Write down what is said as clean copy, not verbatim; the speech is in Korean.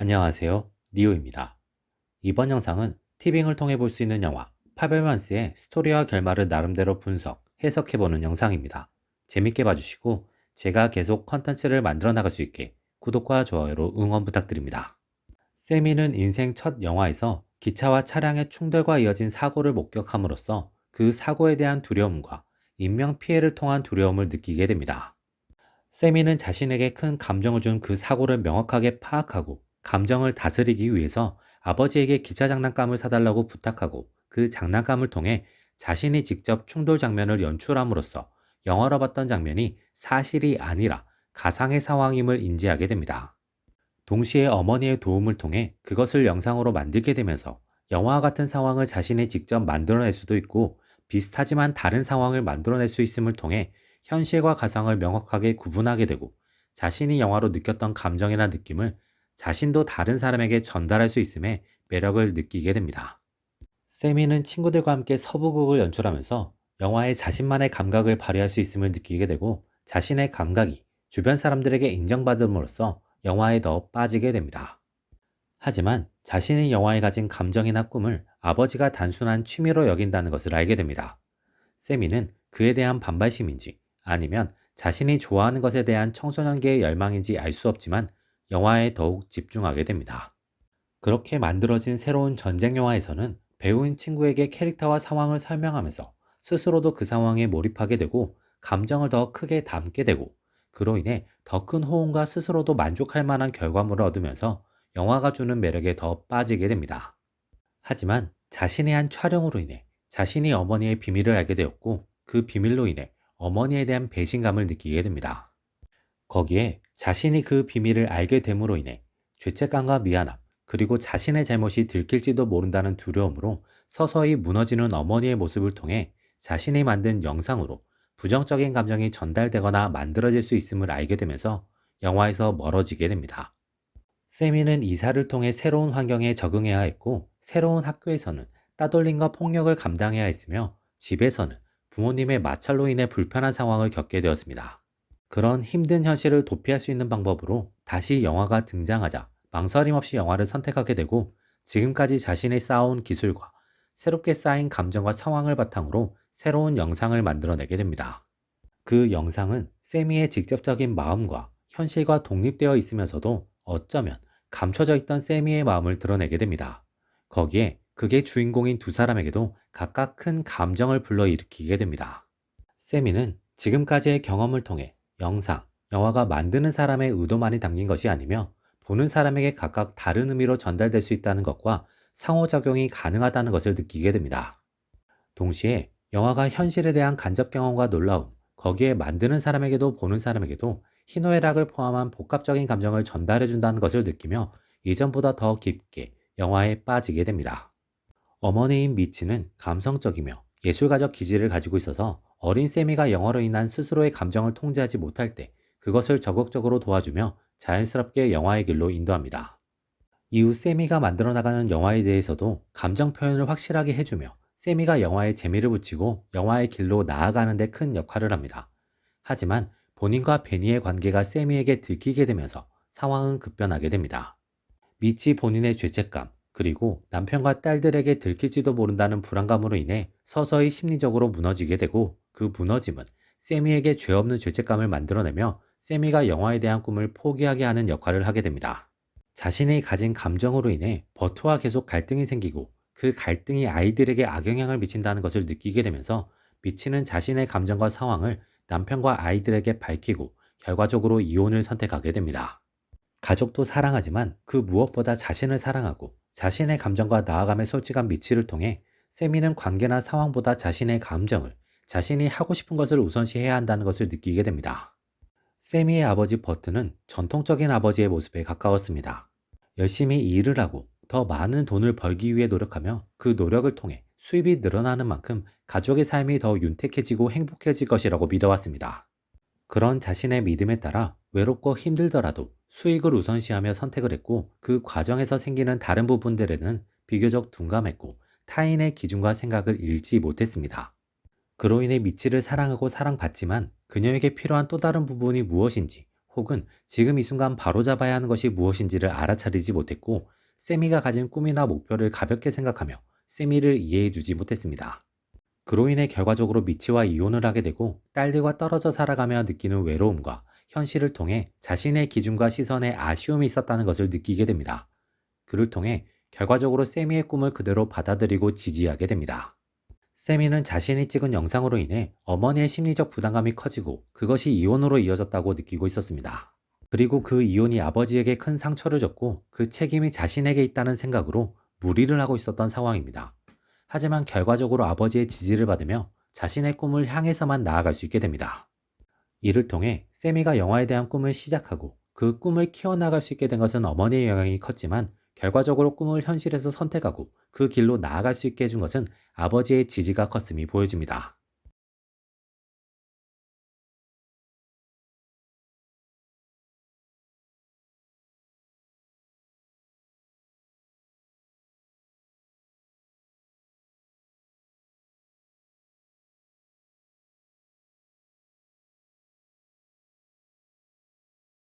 안녕하세요. 리오입니다. 이번 영상은 티빙을 통해 볼 수 있는 영화 파벨만스의 스토리와 결말을 나름대로 분석, 해석해보는 영상입니다. 재밌게 봐주시고 제가 계속 컨텐츠를 만들어 나갈 수 있게 구독과 좋아요로 응원 부탁드립니다. 세미는 인생 첫 영화에서 기차와 차량의 충돌과 이어진 사고를 목격함으로써 그 사고에 대한 두려움과 인명피해를 통한 두려움을 느끼게 됩니다. 세미는 자신에게 큰 감정을 준 그 사고를 명확하게 파악하고 감정을 다스리기 위해서 아버지에게 기차 장난감을 사달라고 부탁하고 그 장난감을 통해 자신이 직접 충돌 장면을 연출함으로써 영화로 봤던 장면이 사실이 아니라 가상의 상황임을 인지하게 됩니다. 동시에 어머니의 도움을 통해 그것을 영상으로 만들게 되면서 영화와 같은 상황을 자신이 직접 만들어낼 수도 있고 비슷하지만 다른 상황을 만들어낼 수 있음을 통해 현실과 가상을 명확하게 구분하게 되고 자신이 영화로 느꼈던 감정이나 느낌을 자신도 다른 사람에게 전달할 수 있음에 매력을 느끼게 됩니다. 세미는 친구들과 함께 서부극을 연출하면서 영화에 자신만의 감각을 발휘할 수 있음을 느끼게 되고 자신의 감각이 주변 사람들에게 인정받음으로써 영화에 더 빠지게 됩니다. 하지만 자신이 영화에 가진 감정이나 꿈을 아버지가 단순한 취미로 여긴다는 것을 알게 됩니다. 세미는 그에 대한 반발심인지 아니면 자신이 좋아하는 것에 대한 청소년기의 열망인지 알 수 없지만 영화에 더욱 집중하게 됩니다. 그렇게 만들어진 새로운 전쟁 영화에서는 배우인 친구에게 캐릭터와 상황을 설명하면서 스스로도 그 상황에 몰입하게 되고 감정을 더 크게 담게 되고 그로 인해 더 큰 호응과 스스로도 만족할 만한 결과물을 얻으면서 영화가 주는 매력에 더 빠지게 됩니다. 하지만 자신의 한 촬영으로 인해 자신이 어머니의 비밀을 알게 되었고 그 비밀로 인해 어머니에 대한 배신감을 느끼게 됩니다. 거기에 자신이 그 비밀을 알게 됨으로 인해 죄책감과 미안함, 그리고 자신의 잘못이 들킬지도 모른다는 두려움으로 서서히 무너지는 어머니의 모습을 통해 자신이 만든 영상으로 부정적인 감정이 전달되거나 만들어질 수 있음을 알게 되면서 영화에서 멀어지게 됩니다. 세미는 이사를 통해 새로운 환경에 적응해야 했고, 새로운 학교에서는 따돌림과 폭력을 감당해야 했으며, 집에서는 부모님의 마찰로 인해 불편한 상황을 겪게 되었습니다. 그런 힘든 현실을 도피할 수 있는 방법으로 다시 영화가 등장하자 망설임 없이 영화를 선택하게 되고 지금까지 자신이 쌓아온 기술과 새롭게 쌓인 감정과 상황을 바탕으로 새로운 영상을 만들어내게 됩니다. 그 영상은 세미의 직접적인 마음과 현실과 독립되어 있으면서도 어쩌면 감춰져 있던 세미의 마음을 드러내게 됩니다. 거기에 그게 주인공인 두 사람에게도 각각 큰 감정을 불러일으키게 됩니다. 세미는 지금까지의 경험을 통해 영상, 영화가 만드는 사람의 의도만이 담긴 것이 아니며 보는 사람에게 각각 다른 의미로 전달될 수 있다는 것과 상호작용이 가능하다는 것을 느끼게 됩니다. 동시에 영화가 현실에 대한 간접 경험과 놀라움, 거기에 만드는 사람에게도 보는 사람에게도 희노애락을 포함한 복합적인 감정을 전달해준다는 것을 느끼며 이전보다 더 깊게 영화에 빠지게 됩니다. 어머니인 미치는 감성적이며 예술가적 기질을 가지고 있어서 어린 세미가 영화로 인한 스스로의 감정을 통제하지 못할 때 그것을 적극적으로 도와주며 자연스럽게 영화의 길로 인도합니다. 이후 세미가 만들어 나가는 영화에 대해서도 감정 표현을 확실하게 해주며 세미가 영화에 재미를 붙이고 영화의 길로 나아가는 데 큰 역할을 합니다. 하지만 본인과 베니의 관계가 세미에게 들키게 되면서 상황은 급변하게 됩니다. 미치 본인의 죄책감, 그리고 남편과 딸들에게 들킬지도 모른다는 불안감으로 인해 서서히 심리적으로 무너지게 되고 그 무너짐은 세미에게 죄 없는 죄책감을 만들어내며 세미가 영화에 대한 꿈을 포기하게 하는 역할을 하게 됩니다. 자신이 가진 감정으로 인해 버트와 계속 갈등이 생기고 그 갈등이 아이들에게 악영향을 미친다는 것을 느끼게 되면서 미치는 자신의 감정과 상황을 남편과 아이들에게 밝히고 결과적으로 이혼을 선택하게 됩니다. 가족도 사랑하지만 그 무엇보다 자신을 사랑하고 자신의 감정과 나아감에 솔직한 미치를 통해 세미는 관계나 상황보다 자신의 감정을 자신이 하고 싶은 것을 우선시해야 한다는 것을 느끼게 됩니다. 세미의 아버지 버트는 전통적인 아버지의 모습에 가까웠습니다. 열심히 일을 하고 더 많은 돈을 벌기 위해 노력하며 그 노력을 통해 수입이 늘어나는 만큼 가족의 삶이 더 윤택해지고 행복해질 것이라고 믿어왔습니다. 그런 자신의 믿음에 따라 외롭고 힘들더라도 수익을 우선시하며 선택을 했고 그 과정에서 생기는 다른 부분들에는 비교적 둔감했고 타인의 기준과 생각을 잃지 못했습니다. 그로 인해 미치를 사랑하고 사랑받지만 그녀에게 필요한 또 다른 부분이 무엇인지 혹은 지금 이 순간 바로잡아야 하는 것이 무엇인지를 알아차리지 못했고, 세미가 가진 꿈이나 목표를 가볍게 생각하며 세미를 이해해주지 못했습니다. 그로 인해 결과적으로 미치와 이혼을 하게 되고, 딸들과 떨어져 살아가며 느끼는 외로움과 현실을 통해 자신의 기준과 시선에 아쉬움이 있었다는 것을 느끼게 됩니다. 그를 통해 결과적으로 세미의 꿈을 그대로 받아들이고 지지하게 됩니다. 세미는 자신이 찍은 영상으로 인해 어머니의 심리적 부담감이 커지고, 그것이 이혼으로 이어졌다고 느끼고 있었습니다. 그리고 그 이혼이 아버지에게 큰 상처를 줬고, 그 책임이 자신에게 있다는 생각으로 무리를 하고 있었던 상황입니다. 하지만 결과적으로 아버지의 지지를 받으며 자신의 꿈을 향해서만 나아갈 수 있게 됩니다. 이를 통해 세미가 영화에 대한 꿈을 시작하고, 그 꿈을 키워나갈 수 있게 된 것은 어머니의 영향이 컸지만, 결과적으로 꿈을 현실에서 선택하고 그 길로 나아갈 수 있게 해준 것은 아버지의 지지가 컸음이 보여집니다.